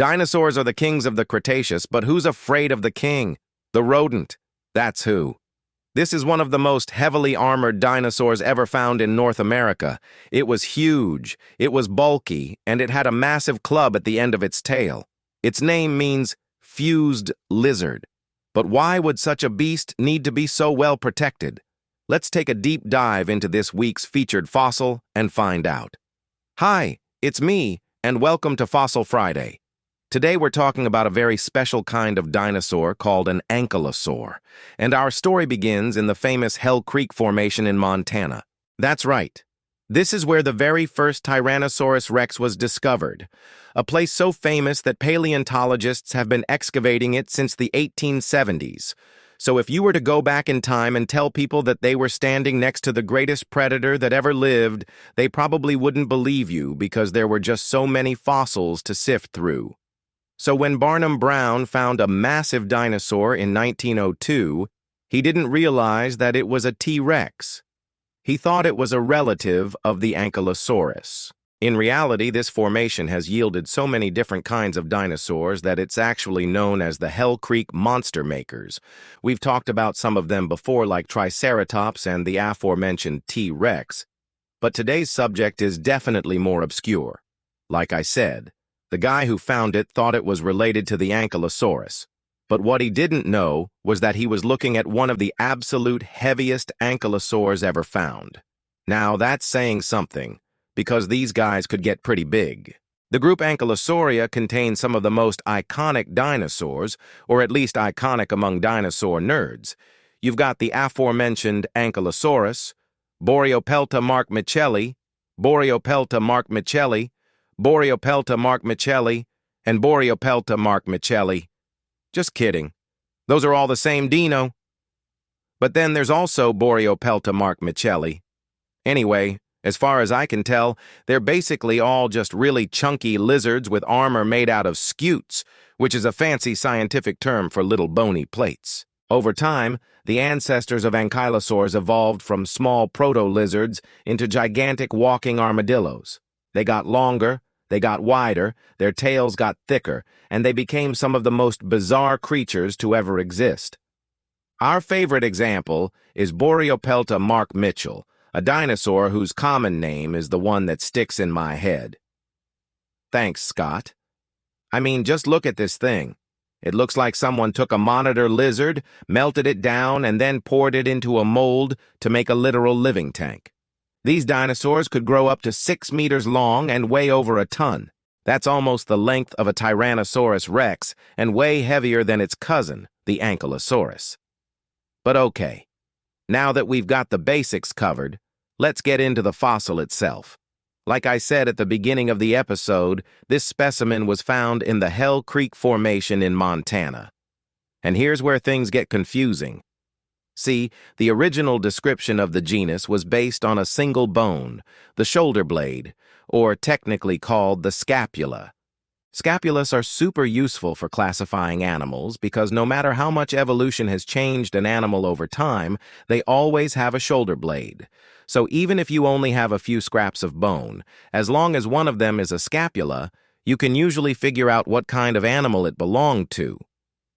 Dinosaurs are the kings of the Cretaceous, but who's afraid of the king? The rodent. That's who. This is one of the most heavily armored dinosaurs ever found in North America. It was huge, it was bulky, and it had a massive club at the end of its tail. Its name means fused lizard. But why would such a beast need to be so well protected? Let's take a deep dive into this week's featured fossil and find out. Hi, it's me, and welcome to Fossil Friday. Today we're talking about a very special kind of dinosaur called an ankylosaur, and our story begins in the famous Hell Creek Formation in Montana. That's right. This is where the very first Tyrannosaurus Rex was discovered, a place so famous that paleontologists have been excavating it since the 1870s. So if you were to go back in time and tell people that they were standing next to the greatest predator that ever lived, they probably wouldn't believe you because there were just so many fossils to sift through. So when Barnum Brown found a massive dinosaur in 1902, he didn't realize that it was a T-Rex. He thought it was a relative of the Ankylosaurus. In reality, this formation has yielded so many different kinds of dinosaurs that it's actually known as the Hell Creek Monster Makers. We've talked about some of them before, like Triceratops and the aforementioned T-Rex. But today's subject is definitely more obscure. Like I said, the guy who found it thought it was related to the Ankylosaurus. But what he didn't know was that he was looking at one of the absolute heaviest ankylosaurs ever found. Now that's saying something, because these guys could get pretty big. The group Ankylosauria contains some of the most iconic dinosaurs, or at least iconic among dinosaur nerds. You've got the aforementioned Ankylosaurus, Borealopelta markmitchelli, Borealopelta markmitchelli, Borealopelta markmitchelli, and Borealopelta markmitchelli. Just kidding. Those are all the same dino. But then there's also Borealopelta markmitchelli. Anyway, as far as I can tell, they're basically all just really chunky lizards with armor made out of scutes, which is a fancy scientific term for little bony plates. Over time, the ancestors of ankylosaurs evolved from small proto-lizards into gigantic walking armadillos. They got longer, they got wider, their tails got thicker, and they became some of the most bizarre creatures to ever exist. Our favorite example is Borealopelta markmitchelli, a dinosaur whose common name is the one that sticks in my head. Thanks, Scott. I mean, just look at this thing. It looks like someone took a monitor lizard, melted it down, and then poured it into a mold to make a literal living tank. These dinosaurs could grow up to 6 meters long and weigh over a ton. That's almost the length of a Tyrannosaurus Rex and way heavier than its cousin, the Ankylosaurus. But okay, now that we've got the basics covered, let's get into the fossil itself. Like I said at the beginning of the episode, this specimen was found in the Hell Creek Formation in Montana. And here's where things get confusing. See, the original description of the genus was based on a single bone, the shoulder blade, or technically called the scapula. Scapulas are super useful for classifying animals because no matter how much evolution has changed an animal over time, they always have a shoulder blade. So even if you only have a few scraps of bone, as long as one of them is a scapula, you can usually figure out what kind of animal it belonged to.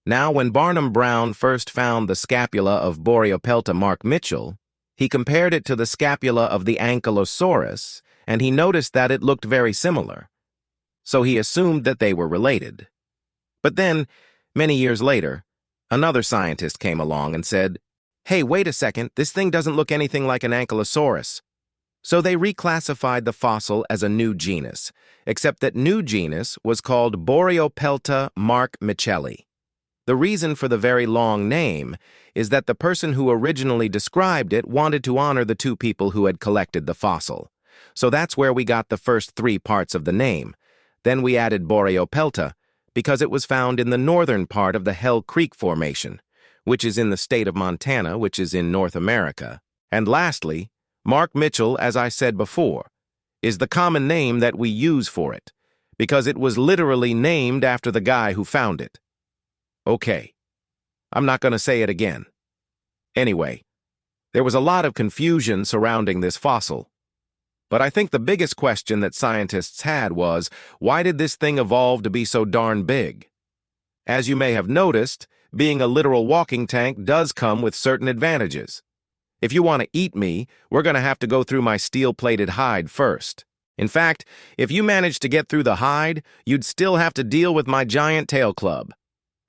Now, when Barnum Brown first found the scapula of Borealopelta markmitchelli, he compared it to the scapula of the Ankylosaurus, and he noticed that it looked very similar. So he assumed that they were related. But then, many years later, another scientist came along and said, "Hey, wait a second, this thing doesn't look anything like an Ankylosaurus." So they reclassified the fossil as a new genus, except that new genus was called Borealopelta markmitchelli. The reason for the very long name is that the person who originally described it wanted to honor the two people who had collected the fossil. So that's where we got the first 3 parts of the name. Then we added Borealopelta because it was found in the northern part of the Hell Creek Formation, which is in the state of Montana, which is in North America. And lastly, markmitchelli, as I said before, is the common name that we use for it, because it was literally named after the guy who found it. Okay, I'm not going to say it again. Anyway, there was a lot of confusion surrounding this fossil. But I think the biggest question that scientists had was, why did this thing evolve to be so darn big? As you may have noticed, being a literal walking tank does come with certain advantages. If you want to eat me, we're going to have to go through my steel-plated hide first. In fact, if you manage to get through the hide, you'd still have to deal with my giant tail club.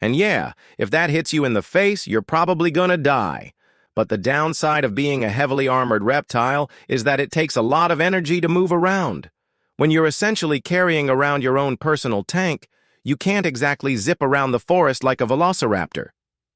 And yeah, if that hits you in the face, you're probably gonna die. But the downside of being a heavily armored reptile is that it takes a lot of energy to move around. When you're essentially carrying around your own personal tank, you can't exactly zip around the forest like a velociraptor.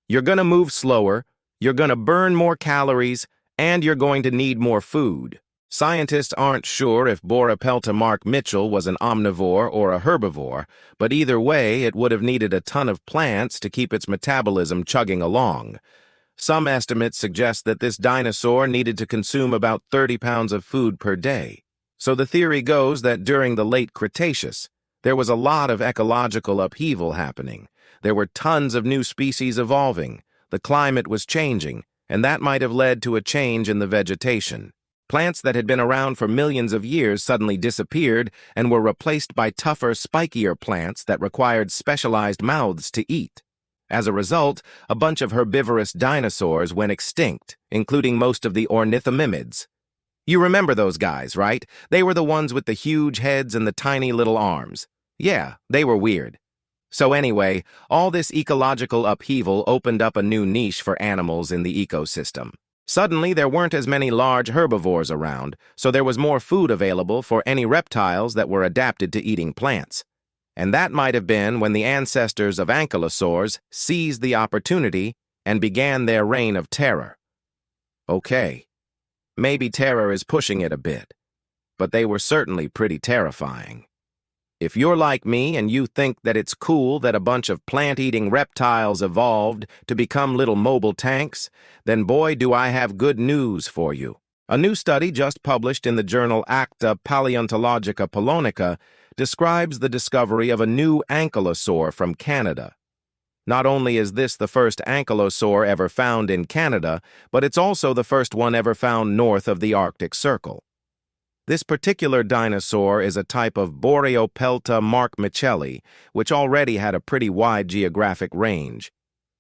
You're gonna move slower, you're gonna burn more calories, and you're going to need more food. Scientists aren't sure if Borealopelta markmitchelli was an omnivore or a herbivore, but either way, it would have needed a ton of plants to keep its metabolism chugging along. Some estimates suggest that this dinosaur needed to consume about 30 pounds of food per day. So the theory goes that during the late Cretaceous, there was a lot of ecological upheaval happening. There were tons of new species evolving, the climate was changing, and that might have led to a change in the vegetation. Plants that had been around for millions of years suddenly disappeared and were replaced by tougher, spikier plants that required specialized mouths to eat. As a result, a bunch of herbivorous dinosaurs went extinct, including most of the ornithomimids. You remember those guys, right? They were the ones with the huge heads and the tiny little arms. Yeah, they were weird. So anyway, all this ecological upheaval opened up a new niche for animals in the ecosystem. Suddenly, there weren't as many large herbivores around, so there was more food available for any reptiles that were adapted to eating plants. And that might have been when the ancestors of ankylosaurs seized the opportunity and began their reign of terror. Okay, maybe terror is pushing it a bit, but they were certainly pretty terrifying. If you're like me and you think that it's cool that a bunch of plant-eating reptiles evolved to become little mobile tanks, then boy do I have good news for you. A new study just published in the journal Acta Paleontologica Polonica describes the discovery of a new ankylosaur from Canada. Not only is this the first ankylosaur ever found in Canada, but it's also the first one ever found north of the Arctic Circle. This particular dinosaur is a type of Borealopelta markmitchelli, which already had a pretty wide geographic range.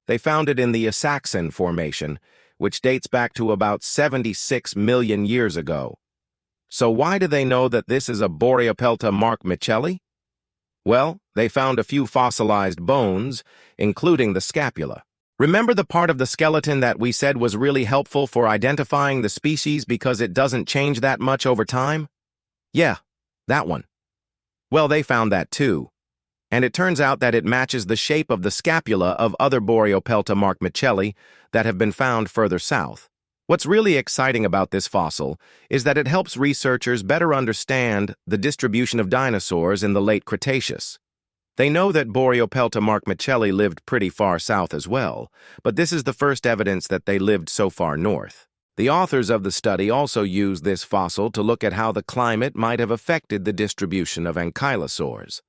They found it in the Saxon Formation, which dates back to about 76 million years ago. So why do they know that this is a Borealopelta markmitchelli? Well, they found a few fossilized bones, including the scapula. Remember the part of the skeleton that we said was really helpful for identifying the species because it doesn't change that much over time? Yeah, that one. Well, they found that too. And it turns out that it matches the shape of the scapula of other Borealopelta markmitchelli that have been found further south. What's really exciting about this fossil is that it helps researchers better understand the distribution of dinosaurs in the late Cretaceous. They know that Borealopelta markmitchelli lived pretty far south as well, but this is the first evidence that they lived so far north. The authors of the study also used this fossil to look at how the climate might have affected the distribution of ankylosaurs.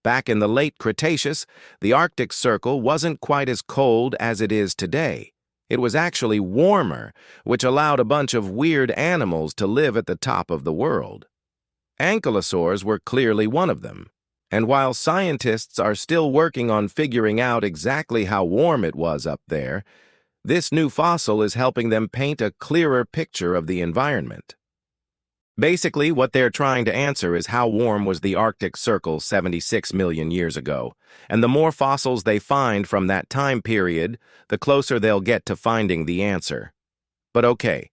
Back in the late Cretaceous, the Arctic Circle wasn't quite as cold as it is today. It was actually warmer, which allowed a bunch of weird animals to live at the top of the world. Ankylosaurs were clearly one of them. And while scientists are still working on figuring out exactly how warm it was up there, this new fossil is helping them paint a clearer picture of the environment. Basically, what they're trying to answer is how warm was the Arctic Circle 76 million years ago, and the more fossils they find from that time period, the closer they'll get to finding the answer. But okay,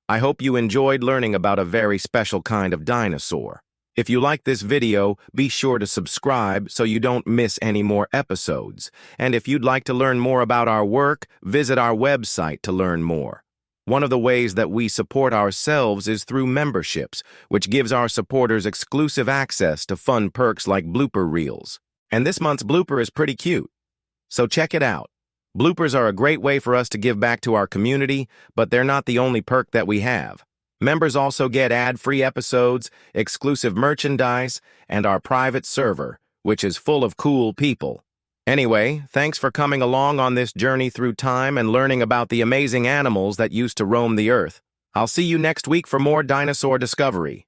I hope you enjoyed learning about a very special kind of dinosaur. If you like this video, be sure to subscribe so you don't miss any more episodes. And if you'd like to learn more about our work, visit our website to learn more. One of the ways that we support ourselves is through memberships, which gives our supporters exclusive access to fun perks like blooper reels. And this month's blooper is pretty cute. So check it out. Bloopers are a great way for us to give back to our community, but they're not the only perk that we have. Members also get ad-free episodes, exclusive merchandise, and our private server, which is full of cool people. Anyway, thanks for coming along on this journey through time and learning about the amazing animals that used to roam the earth. I'll see you next week for more dinosaur discovery.